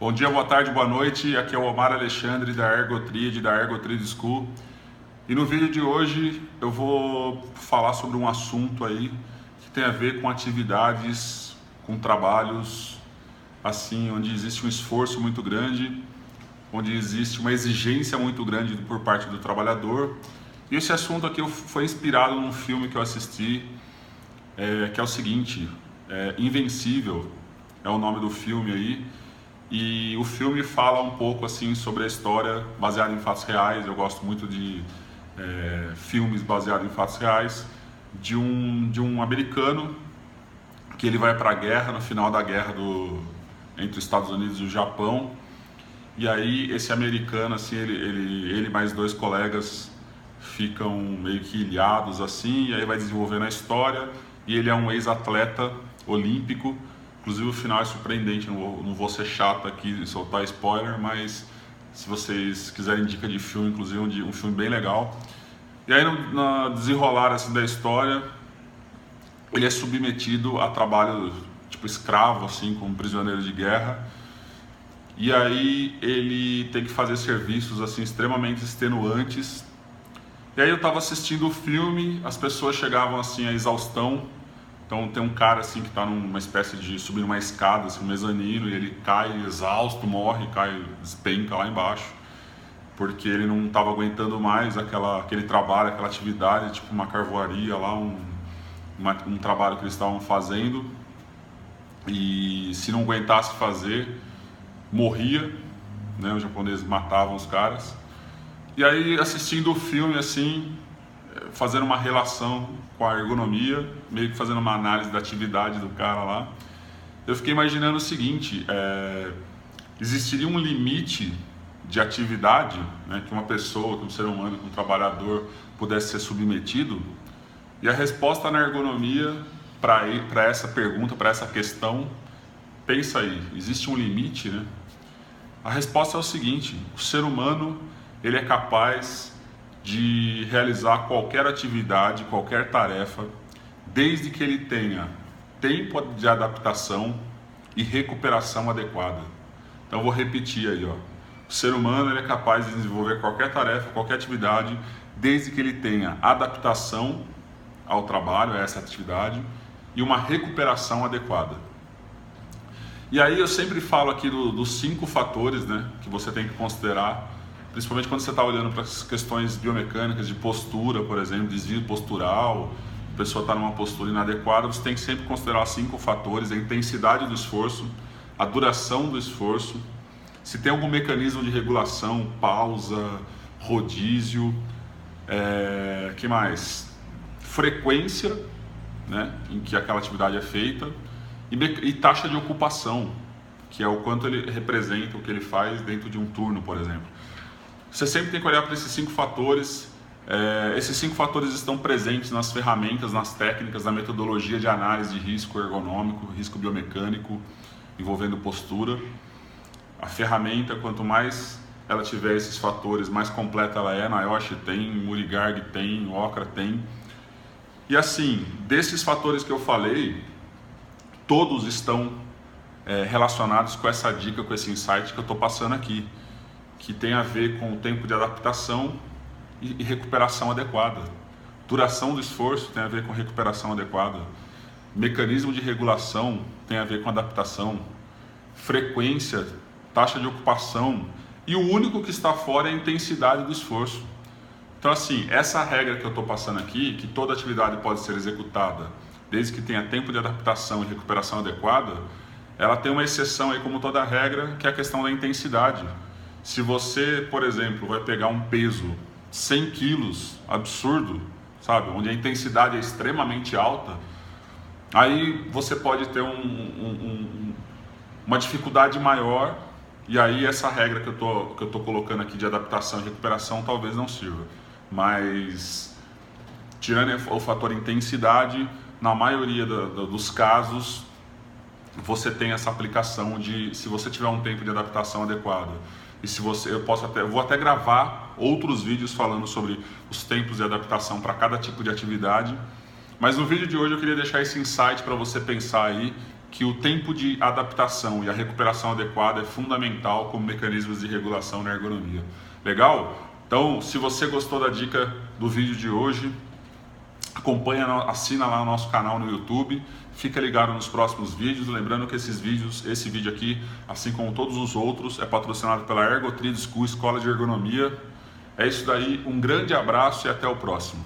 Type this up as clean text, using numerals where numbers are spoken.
Bom dia, boa tarde, boa noite. Aqui é o Omar Alexandre da Ergotrid, da Ergotrid School. E no vídeo de hoje eu vou falar sobre um assunto aí que tem a ver com atividades, com trabalhos assim, onde existe um esforço muito grande, onde existe uma exigência muito grande por parte do trabalhador. E esse assunto aqui foi inspirado num filme que eu assisti, que é o seguinte, Invencível é o nome do filme aí. E o filme fala um pouco assim sobre a história baseada em fatos reais. Eu gosto muito de filmes baseados em fatos reais, de um americano que ele vai para a guerra, no final da guerra entre os Estados Unidos e o Japão. E aí esse americano, assim, ele mais dois colegas ficam meio que ilhados assim, e aí vai desenvolvendo a história. E ele é um ex-atleta olímpico. Inclusive o final é surpreendente, não vou ser chato aqui e soltar spoiler, mas se vocês quiserem dica de filme, inclusive um filme bem legal. E aí no desenrolar assim, da história, ele é submetido a trabalho tipo escravo, assim, como prisioneiro de guerra. E aí ele tem que fazer serviços assim extremamente extenuantes. E aí eu estava assistindo o filme, as pessoas chegavam assim à exaustão. Então tem um cara assim que está numa espécie de subir uma escada, assim, um mezanino, e ele cai exausto, morre, cai, despenca lá embaixo, porque ele não estava aguentando mais aquele trabalho, aquela atividade, tipo uma carvoaria lá, um trabalho que eles estavam fazendo, e se não aguentasse fazer, morria, né? Os japoneses matavam os caras. E aí assistindo o filme assim, fazendo uma relação com a ergonomia, meio que fazendo uma análise da atividade do cara lá, eu fiquei imaginando o seguinte, existiria um limite de atividade, né, que uma pessoa, que um ser humano, que um trabalhador pudesse ser submetido? E a resposta na ergonomia para essa pergunta, para essa questão, pensa aí, existe um limite, né? A resposta é o seguinte: o ser humano ele é capaz de realizar qualquer atividade, qualquer tarefa, desde que ele tenha tempo de adaptação e recuperação adequada. Então eu vou repetir aí, ó. O ser humano ele é capaz de desenvolver qualquer tarefa, qualquer atividade, desde que ele tenha adaptação ao trabalho, a essa atividade, e uma recuperação adequada. E aí eu sempre falo aqui dos 5 fatores, né, que você tem que considerar, principalmente quando você está olhando para as questões biomecânicas de postura, por exemplo, desvio postural, a pessoa está numa postura inadequada. Você tem que sempre considerar 5 fatores: a intensidade do esforço, a duração do esforço, se tem algum mecanismo de regulação, pausa, rodízio, que mais? Frequência, né, em que aquela atividade é feita, e taxa de ocupação, que é o quanto ele representa o que ele faz dentro de um turno, por exemplo. Você sempre tem que olhar para esses 5 fatores. Esses 5 fatores estão presentes nas ferramentas, nas técnicas, na metodologia de análise de risco ergonômico, risco biomecânico, envolvendo postura. A ferramenta, quanto mais ela tiver esses fatores, mais completa ela é. NIOSH tem, Murigarg tem, Okra tem. E assim, desses fatores que eu falei, todos estão relacionados com essa dica, com esse insight que eu estou passando aqui, que tem a ver com o tempo de adaptação e recuperação adequada. Duração do esforço tem a ver com recuperação adequada. Mecanismo de regulação tem a ver com adaptação. Frequência, taxa de ocupação. E o único que está fora é a intensidade do esforço. Então assim, essa regra que eu estou passando aqui, que toda atividade pode ser executada desde que tenha tempo de adaptação e recuperação adequada, ela tem uma exceção aí, como toda regra, que é a questão da intensidade. Se você, por exemplo, vai pegar um peso 100 quilos, absurdo, sabe, onde a intensidade é extremamente alta, aí você pode ter uma dificuldade maior, e aí essa regra que eu tô colocando aqui de adaptação e recuperação talvez não sirva. Mas, tirando o fator intensidade, na maioria dos casos, você tem essa aplicação de, se você tiver um tempo de adaptação adequado. E se você, eu vou até gravar outros vídeos falando sobre os tempos de adaptação para cada tipo de atividade. Mas no vídeo de hoje eu queria deixar esse insight para você pensar aí que o tempo de adaptação e a recuperação adequada é fundamental como mecanismos de regulação na ergonomia. Legal? Então, se você gostou da dica do vídeo de hoje, acompanha, assina lá o nosso canal no YouTube, fica ligado nos próximos vídeos, lembrando que esse vídeo aqui, assim como todos os outros, é patrocinado pela Ergo3 School, Escola de Ergonomia. É isso daí, um grande abraço e até o próximo.